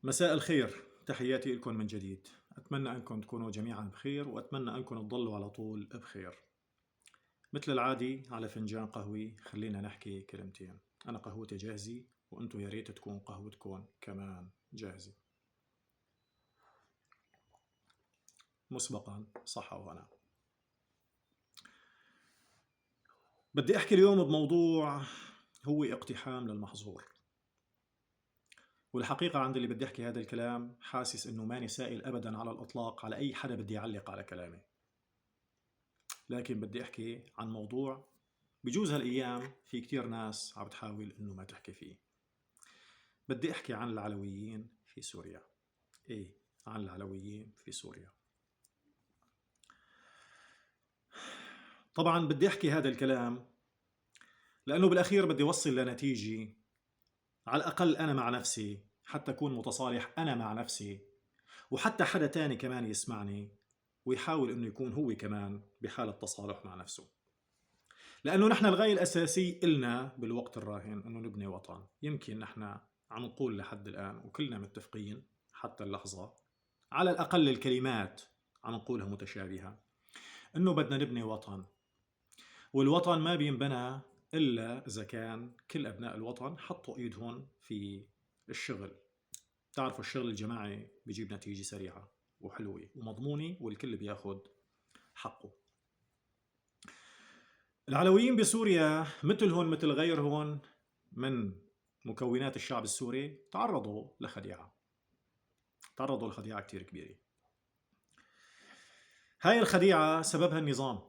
مساء الخير، تحياتي لكم من جديد. أتمنى أنكم تكونوا جميعا بخير، وأتمنى أنكم تضلوا على طول بخير. مثل العادي على فنجان قهوي خلينا نحكي كلمتين. أنا قهوتي جاهزة، وأنتوا يا ريت تكون قهوتكم كمان جاهزة. مسبقا صحة وهنا. بدي أحكي اليوم بموضوع هو اقتحام للمحظور. والحقيقة عند اللي بدي أحكي هذا الكلام حاسس إنه ماني سائل أبدا على الإطلاق على أي حدا بدي يعلق على كلامي، لكن بدي أحكي عن موضوع بجوز هالأيام في كتير ناس عم بتحاول إنه ما تحكي فيه. بدي أحكي عن العلويين في سوريا. إيه، عن العلويين في سوريا. طبعا بدي أحكي هذا الكلام لأنه بالأخير بدي أوصل لنتيجة، على الأقل أنا مع نفسي، حتى أكون متصالح أنا مع نفسي، وحتى حدا تاني كمان يسمعني ويحاول إنه يكون هو كمان بحالة تصالح مع نفسه. لأنه نحن الغاية الأساسية إلنا بالوقت الراهن إنه نبني وطن. يمكن نحن عم نقول لحد الآن وكلنا متفقين حتى اللحظة، على الأقل الكلمات عم نقولها متشابهة، إنه بدنا نبني وطن. والوطن ما بينبنى إلا إذا كان كل أبناء الوطن حطوا إيدهم في الشغل. تعرفوا الشغل الجماعي بيجيب نتيجة سريعة وحلوة ومضمونة، والكل بياخد حقه. العلويين بسوريا مثلهم مثل غيرهم من مكونات الشعب السوري تعرضوا لخديعة كتير كبيرة. هاي الخديعة سببها النظام،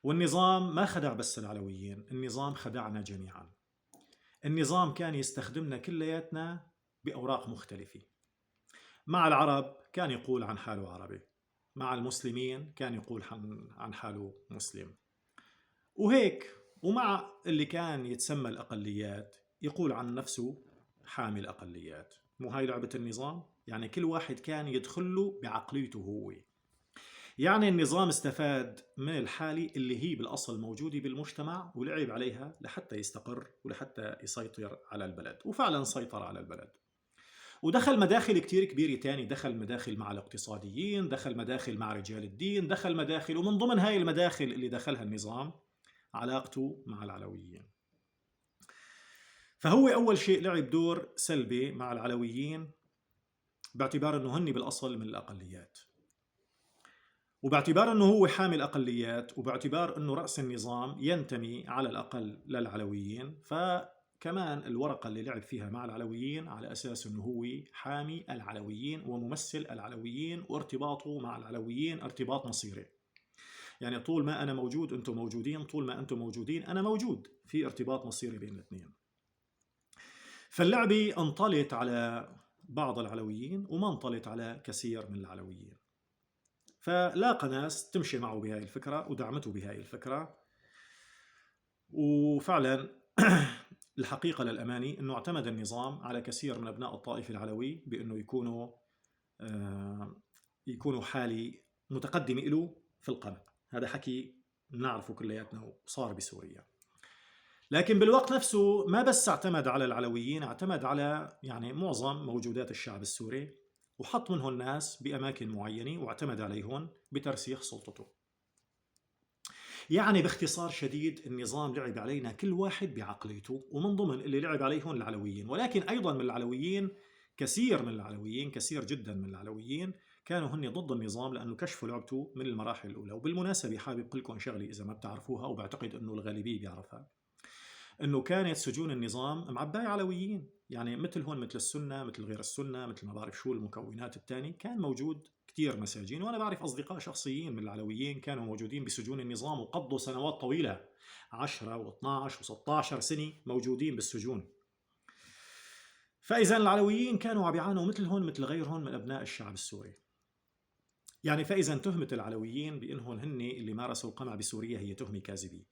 والنظام ما خدع بس العلويين، النظام خدعنا جميعا. النظام كان يستخدمنا كلياتنا بأوراق مختلفة. مع العرب كان يقول عن حاله عربي، مع المسلمين كان يقول عن حاله مسلم، وهيك. ومع اللي كان يتسمى الأقليات يقول عن نفسه حامي الأقليات. مو هاي لعبة النظام؟ يعني كل واحد كان يدخل له بعقليته هو. يعني النظام استفاد من الحالة اللي هي بالأصل موجودة بالمجتمع ولعب عليها لحتى يستقر ولحتى يسيطر على البلد، وفعلا سيطر على البلد. ودخل مداخل كتير كبيرة تاني، دخل مداخل مع الاقتصاديين، دخل مداخل مع رجال الدين، دخل مداخل، ومن ضمن هاي المداخل اللي دخلها النظام علاقته مع العلويين. فهو أول شيء لعب دور سلبي مع العلويين باعتبار أنه هن بالأصل من الأقليات، وباعتبار أنه هو حامي الأقليات، وباعتبار أنه رأس النظام ينتمي على الأقل للعلويين. فكمان الورقة اللي لعب فيها مع العلويين على أساس أنه هو حامي العلويين وممثل العلويين، وارتباطه مع العلويين ارتباط مصيري. يعني طول ما أنا موجود أنتم موجودين، طول ما أنتم موجودين أنا موجود، في ارتباط مصيري بين الاثنين. فاللعبة انطلت على بعض العلويين وما انطلت على كثير من العلويين. فلاقى ناس تمشي معه بهاي الفكرة ودعمته بهاي الفكرة. وفعلا الحقيقة للأماني أنه اعتمد النظام على كثير من أبناء الطائفة العلوي بأنه يكونوا حالي متقدمة له في القمع. هذا حكي نعرفه كلياتنا وصار بسوريا. لكن بالوقت نفسه ما بس اعتمد على العلويين، اعتمد على يعني معظم موجودات الشعب السوري، وحط منهم ناس بأماكن معينة واعتمد عليهم بترسيخ سلطته. يعني باختصار شديد النظام لعب علينا كل واحد بعقليته، ومن ضمن اللي لعب عليهم العلويين. ولكن أيضا من العلويين كثير جدا من العلويين كانوا هن ضد النظام، لأنه كشفوا لعبته من المراحل الأولى. وبالمناسبة حابب أقول لكم شغلة إذا ما بتعرفوها، وبعتقد أنه الغالبية بيعرفها، انه كانت سجون النظام معباية علويين. يعني مثل هون، مثل السنة، مثل غير السنة، مثل ما بعرف شو المكونات الثاني، كان موجود كتير مساجين. وانا بعرف اصدقاء شخصيين من العلويين كانوا موجودين بسجون النظام وقضوا سنوات طويلة، 10 و12 و16 سنة موجودين بالسجون. فاذا العلويين كانوا عم يعانوا مثلهم مثل غيرهم من ابناء الشعب السوري. يعني فاذا تهمة العلويين بانهم هن اللي مارسوا القمع بسوريا هي تهمة كاذبة،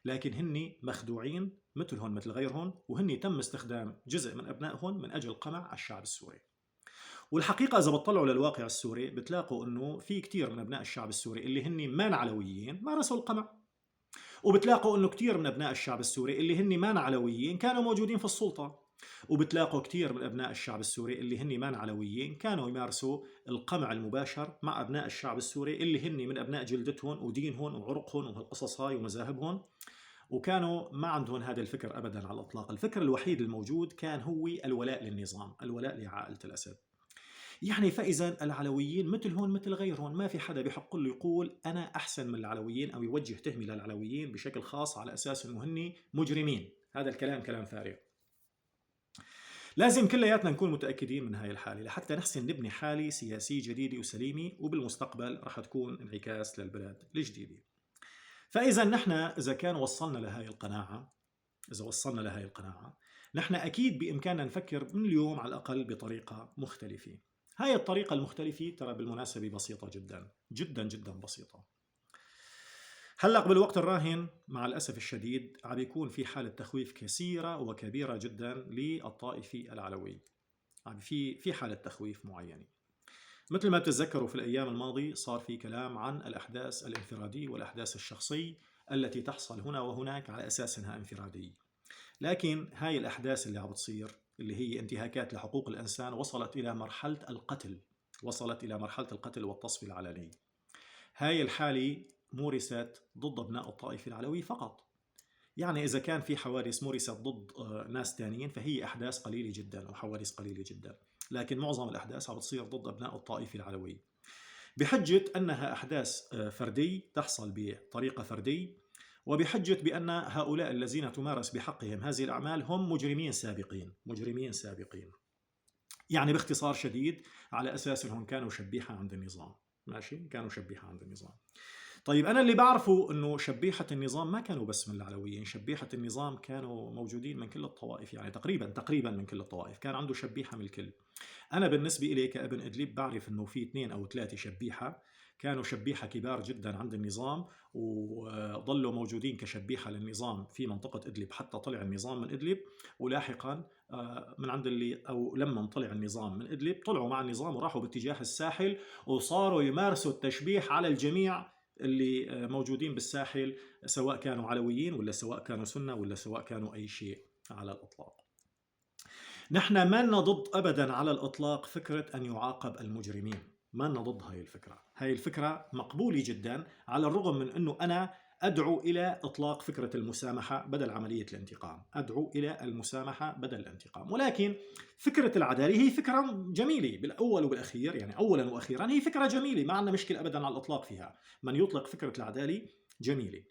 لكن هن مخدوعين مثلهم مثل غيرهم، وهن تم استخدام جزء من أبنائهم من أجل قمع الشعب السوري. والحقيقة إذا بتطلعوا للواقع السوري بتلاقوا أنه في كتير من أبناء الشعب السوري اللي هن مان علويين مارسوا القمع، وبتلاقوا أنه كتير من أبناء الشعب السوري اللي هن مان علويين كانوا موجودين في السلطة. وبتلاقوا كثير من أبناء الشعب السوري اللي هن مان علويين كانوا يمارسوا القمع المباشر مع أبناء الشعب السوري اللي هن من أبناء جلدتهم ودينهم وعرقهم وهالقصص هاي ومذاهبهم، وكانوا ما عندهم هذا الفكر أبدا على الإطلاق. الفكر الوحيد الموجود كان هو الولاء للنظام، الولاء لعائلة الأسد. يعني فإذا العلويين مثلهم مثل غيرهم، ما في حدا بيحق له يقول أنا أحسن من العلويين أو يوجه تهمة للعلويين بشكل خاص على أساس أنه هن مجرمين. هذا الكلام كلام فارغ. لازم كلياتنا نكون متأكدين من هاي الحالة لحتى نحسن نبني حالة سياسية جديدة وسليمة، وبالمستقبل رح تكون انعكاس للبلاد الجديدة. فإذا نحن إذا كان وصلنا لهاي القناعة، نحن أكيد بإمكاننا نفكر من اليوم على الأقل بطريقة مختلفة. هاي الطريقة المختلفة ترى بالمناسبة بسيطة جدا جدا جدا بسيطة. هلأ بالوقت الراهن مع الأسف الشديد عم يكون في حالة تخويف كثيرة وكبيرة جدا للطائفة العلوي. في حالة تخويف معينة. مثل ما تتذكروا في الأيام الماضية صار في كلام عن الأحداث الانفرادية والأحداث الشخصية التي تحصل هنا وهناك على أساس أنها انفرادية. لكن هاي الأحداث اللي عم بتصير اللي هي انتهاكات لحقوق الإنسان وصلت إلى مرحلة القتل والتصفية العلنية. هاي الحالة مورست ضد أبناء الطائفة العلوية فقط. يعني إذا كان في حوادث مورست ضد ناس تانيين فهي أحداث قليلة جدا وحوادث قليلة جدا، لكن معظم الأحداث عم بتصير ضد أبناء الطائفة العلوية بحجة أنها أحداث فردية تحصل بطريقة فردية، وبحجة بأن هؤلاء الذين تمارس بحقهم هذه الأعمال هم مجرمين سابقين. يعني باختصار شديد على أساس أنهم كانوا شبيحة عند النظام. ماشي، كانوا شبيحة عند النظام. طيب أنا اللي بعرفه أنه شبيحة النظام ما كانوا بس من العلويين، شبيحة النظام كانوا موجودين من كل الطوائف، يعني تقريبا من كل الطوائف كان عنده شبيحة من الكل. أنا بالنسبة إلي كابن إدلب بعرف أنه في 2 أو 3 شبيحة كانوا شبيحة كبار جدا عند النظام، وظلوا موجودين كشبيحة للنظام في منطقة إدلب حتى طلع النظام من إدلب. ولاحقا من عند لما طلع النظام من إدلب طلعوا مع النظام وراحوا باتجاه الساحل وصاروا يمارسوا التشبيح على الجميع اللي موجودين بالساحل، سواء كانوا علويين ولا سواء كانوا سنة ولا سواء كانوا أي شيء على الإطلاق. نحن ما لنا ضد أبدا على الإطلاق فكرة أن يعاقب المجرمين، ما لنا ضد هاي الفكرة مقبولة جدا، على الرغم من أنه أنا أدعو إلى إطلاق فكرة المسامحة بدل عملية الانتقام، ولكن فكرة العدالة هي فكرة جميلة بالأول وبالأخير، يعني أولا وأخيرا هي فكرة جميلة ما عندنا مشكلة أبدا على الإطلاق فيها. من يطلق فكرة العدالة جميلة،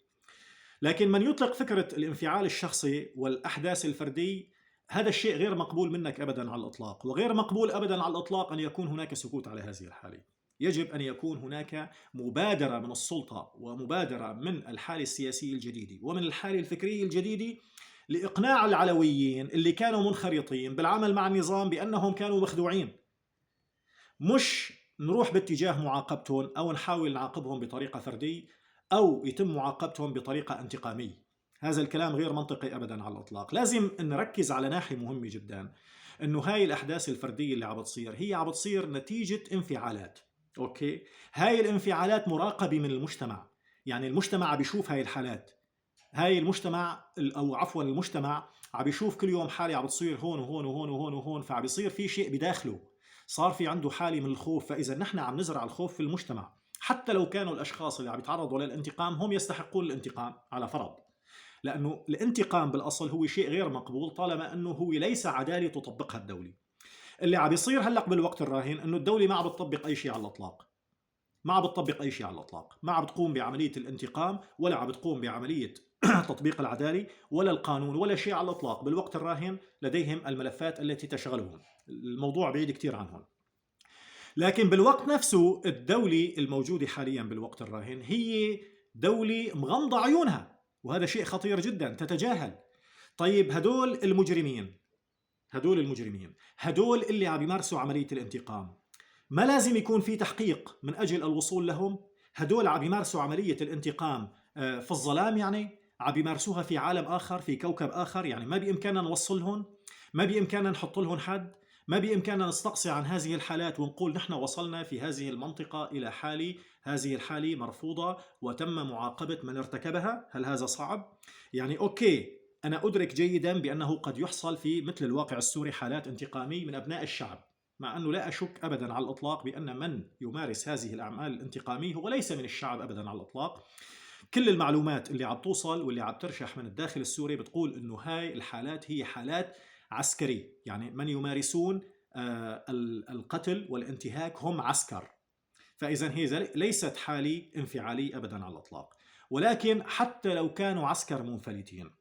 لكن من يطلق فكرة الانفعال الشخصي والأحداث الفردية هذا الشيء غير مقبول منك أبدا على الإطلاق، وغير مقبول أبدا على الإطلاق أن يكون هناك سكوت على هذه الحالة. يجب أن يكون هناك مبادرة من السلطة ومبادرة من الحالة السياسية الجديدة ومن الحالة الفكرية الجديدة لإقناع العلويين اللي كانوا منخرطين بالعمل مع النظام بأنهم كانوا مخدوعين، مش نروح باتجاه معاقبتهم أو نحاول نعاقبهم بطريقة فردية أو يتم معاقبتهم بطريقة انتقامية. هذا الكلام غير منطقي أبدا على الإطلاق. لازم نركز على ناحية مهمة جدا، إنه هاي الأحداث الفردية اللي عم بتصير هي عم بتصير نتيجة انفعالات. أوكي، هاي الانفعالات مراقبة من المجتمع، يعني المجتمع عم بيشوف هاي الحالات، المجتمع عم بيشوف كل يوم حالة عم بتصير هون وهون وهون وهون وهون، فعم بيصير في شيء بداخله، صار في عنده حالة من الخوف. فإذا نحن عم نزرع الخوف في المجتمع حتى لو كانوا الأشخاص اللي عم يتعرضوا للانتقام هم يستحقون الانتقام على فرض، لأنه الانتقام بالأصل هو شيء غير مقبول طالما أنه هو ليس عدالة تطبقها الدولة. اللي عم بيصير هلأ بالوقت الراهن أنه الدولة ما عم بتطبق أي شيء على الإطلاق، ما عم بتقوم بعملية الانتقام ولا عم بتقوم بعملية تطبيق العدالة ولا القانون ولا شيء على الإطلاق. بالوقت الراهن لديهم الملفات التي تشغلهم، الموضوع بعيد كتير عنهم. لكن بالوقت نفسه الدولة الموجودة حاليا بالوقت الراهن هي دولة مغمضة عيونها، وهذا شيء خطير جدا تتجاهل. طيب هدول المجرمين هدول اللي عم يمارسوا عملية الانتقام ما لازم يكون في تحقيق من أجل الوصول لهم؟ هدول عم يمارسوا عملية الانتقام في الظلام، يعني عم يمارسوها في عالم آخر في كوكب آخر، يعني ما بإمكاننا نوصلهم، ما بإمكاننا نحط لهم حد، ما بإمكاننا نستقصي عن هذه الحالات ونقول نحن وصلنا في هذه المنطقة إلى حالة، هذه الحالة مرفوضة وتم معاقبة من ارتكبها. هل هذا صعب؟ يعني أوكي أنا أدرك جيدا بأنه قد يحصل في مثل الواقع السوري حالات انتقامية من أبناء الشعب، مع أنه لا أشك أبدا على الإطلاق بأن من يمارس هذه الأعمال الانتقامية هو ليس من الشعب أبدا على الإطلاق. كل المعلومات اللي عم توصل واللي عم ترشح من الداخل السوري بتقول أنه هاي الحالات هي حالات عسكرية، يعني من يمارسون القتل والانتهاك هم عسكر. فإذا هي ليست حالة انفعالية أبدا على الإطلاق. ولكن حتى لو كانوا عسكر منفلتين،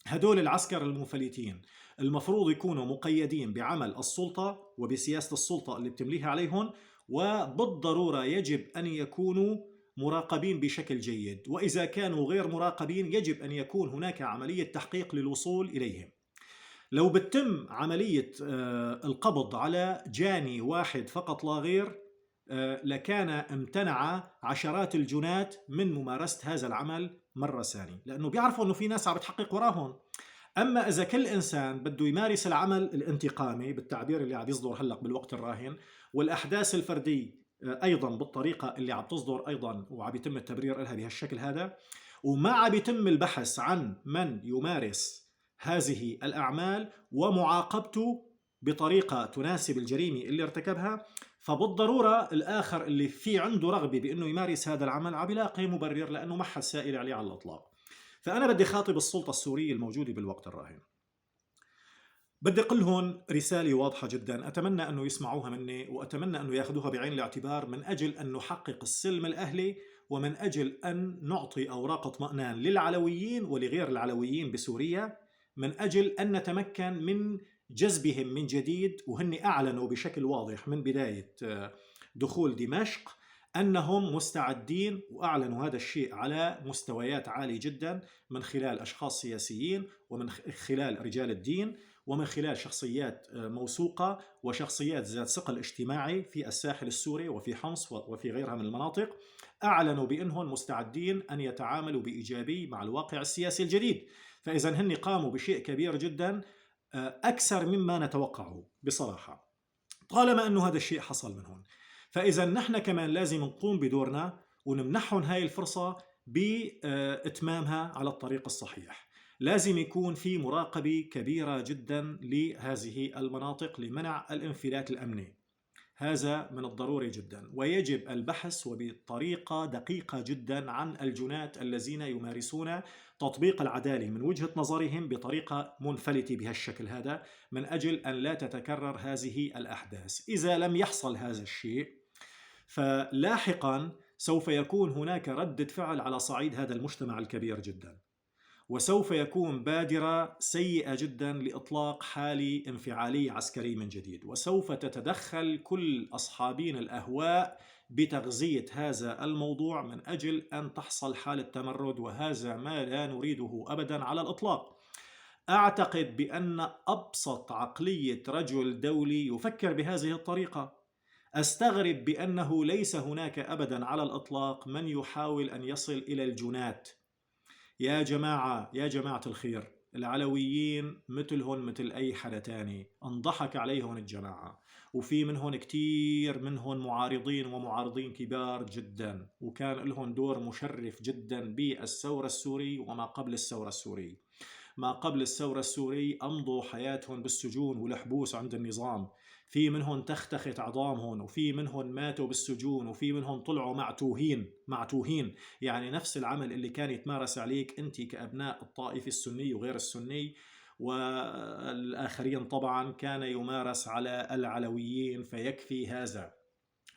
هدول العسكر المنفلتين المفروض يكونوا مقيدين بعمل السلطة وبسياسة السلطة اللي بتمليها عليهم، وبالضرورة يجب أن يكونوا مراقبين بشكل جيد، وإذا كانوا غير مراقبين يجب أن يكون هناك عملية تحقيق للوصول إليهم. لو بتم عملية القبض على جاني واحد فقط لا غير، لكان امتنع عشرات الجنات من ممارسة هذا العمل مرة ثانية، لأنه بيعرفوا أنه في ناس عم بتحقق وراهم. أما إذا كل إنسان بده يمارس العمل الانتقامي بالتعبير اللي عم يصدر هلق بالوقت الراهن، والأحداث الفردية أيضا بالطريقة اللي عم تصدر أيضا وعم يتم التبرير لها بهالشكل هذا، وما عم يتم البحث عن من يمارس هذه الأعمال ومعاقبته بطريقة تناسب الجريمة اللي ارتكبها، فبالضرورة الآخر اللي في عنده رغبة بأنه يمارس هذا العمل عم يلاقي مبرر، لأنه ما حد سائل عليه على الإطلاق. فأنا بدي خاطب السلطة السورية الموجودة بالوقت الراهن، بدي أقول لهم رسالة واضحة جدا، أتمنى أنه يسمعوها مني، وأتمنى أنه يأخذوها بعين الاعتبار من أجل أن نحقق السلم الأهلي، ومن أجل أن نعطي أوراق اطمئنان للعلويين ولغير العلويين بسوريا، من أجل أن نتمكن من جذبهم من جديد. وهن أعلنوا بشكل واضح من بداية دخول دمشق أنهم مستعدين، وأعلنوا هذا الشيء على مستويات عالية جدا من خلال أشخاص سياسيين، ومن خلال رجال الدين، ومن خلال شخصيات موثوقة وشخصيات ذات ثقل اجتماعي في الساحل السوري وفي حمص وفي غيرها من المناطق. أعلنوا بأنهم مستعدين أن يتعاملوا بإيجابية مع الواقع السياسي الجديد. فإذا هن قاموا بشيء كبير جدا، أكثر مما نتوقعه بصراحة، طالما أنه هذا الشيء حصل منهم. فإذا نحن كمان لازم نقوم بدورنا ونمنحهم هاي الفرصة بإتمامها على الطريق الصحيح. لازم يكون في مراقبة كبيرة جدا لهذه المناطق لمنع الانفلات الأمني، هذا من الضروري جدا. ويجب البحث وبطريقة دقيقة جدا عن الجنات الذين يمارسون تطبيق العدالة من وجهة نظرهم بطريقة منفلتة بهالشكل هذا، من أجل أن لا تتكرر هذه الأحداث. إذا لم يحصل هذا الشيء، فلاحقا سوف يكون هناك ردة فعل على صعيد هذا المجتمع الكبير جدا، وسوف يكون بادرة سيئة جدا لإطلاق حالة انفعالية عسكرية من جديد، وسوف تتدخل كل أصحابين الأهواء بتغذية هذا الموضوع من أجل أن تحصل حالة تمرد، وهذا ما لا نريده أبدا على الإطلاق. أعتقد بأن أبسط عقلية رجل دولي يفكر بهذه الطريقة. أستغرب بأنه ليس هناك أبدا على الإطلاق من يحاول أن يصل إلى الجنات. يا جماعة، يا جماعة الخير، العلويين مثلهم مثل أي حدا تاني، انضحك عليهم الجماعة، وفي منهم كتير منهم معارضين ومعارضين كبار جدا، وكان لهم دور مشرف جدا بالثورة السورية وما قبل الثورة السورية. ما قبل الثورة السورية أمضوا حياتهم بالسجون والحبوس عند النظام، في منهم تختخت عظامهم، وفي منهم ماتوا بالسجون، وفي منهم طلعوا معتوهين. يعني نفس العمل اللي كان يتمارس عليك أنت كأبناء الطائفة السني وغير السني والآخرين طبعا كان يمارس على العلويين. فيكفي هذا،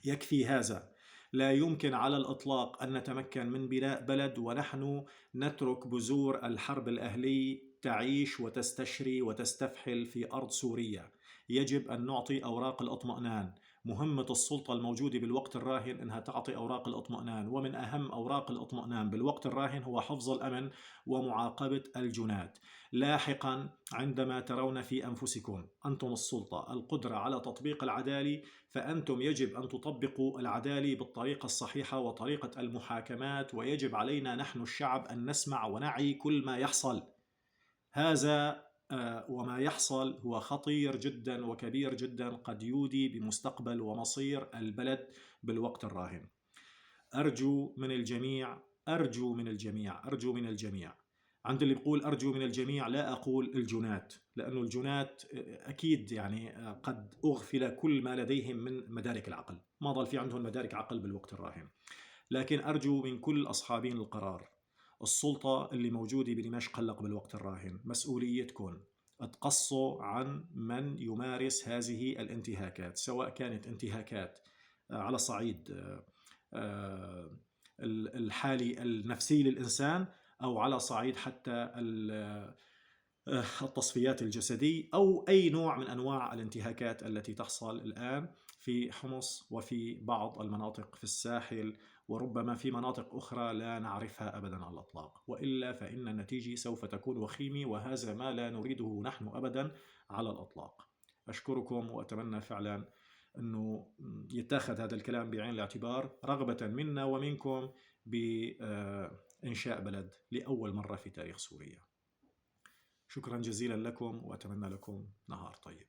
يكفي هذا. لا يمكن على الإطلاق أن نتمكن من بناء بلد ونحن نترك بذور الحرب الأهلية تعيش وتستشري وتستفحل في أرض سوريا. يجب أن نعطي أوراق الاطمئنان. مهمة السلطة الموجودة بالوقت الراهن أنها تعطي أوراق الاطمئنان، ومن أهم أوراق الاطمئنان بالوقت الراهن هو حفظ الأمن ومعاقبة الجنات. لاحقا عندما ترون في أنفسكم أنتم السلطة القدرة على تطبيق العدالة، فأنتم يجب أن تطبقوا العدالة بالطريقة الصحيحة وطريقة المحاكمات، ويجب علينا نحن الشعب أن نسمع ونعي كل ما يحصل. هذا وما يحصل هو خطير جدا وكبير جدا، قد يودي بمستقبل ومصير البلد بالوقت الراهن. أرجو من الجميع، أرجو من الجميع، أرجو من الجميع عند اللي بيقول أرجو من الجميع لا أقول الجنات، لأنه الجنات أكيد يعني قد أغفل كل ما لديهم من مدارك العقل، ما ضل في عندهم مدارك عقل بالوقت الراهن. لكن أرجو من كل أصحابين القرار، السلطة اللي موجودة بدمشق هلق بالوقت الراهن، مسؤوليتكم تقصوا عن من يمارس هذه الانتهاكات، سواء كانت انتهاكات على صعيد الحالي النفسي للإنسان، أو على صعيد حتى التصفيات الجسدية، أو أي نوع من أنواع الانتهاكات التي تحصل الآن في حمص وفي بعض المناطق في الساحل، وربما في مناطق أخرى لا نعرفها أبدا على الإطلاق، وإلا فإن النتيجة سوف تكون وخيمة، وهذا ما لا نريده نحن أبدا على الإطلاق. أشكركم، وأتمنى فعلا أنه يتاخذ هذا الكلام بعين الاعتبار رغبة منا ومنكم بإنشاء بلد لأول مرة في تاريخ سوريا. شكرا جزيلا لكم، وأتمنى لكم نهار طيب.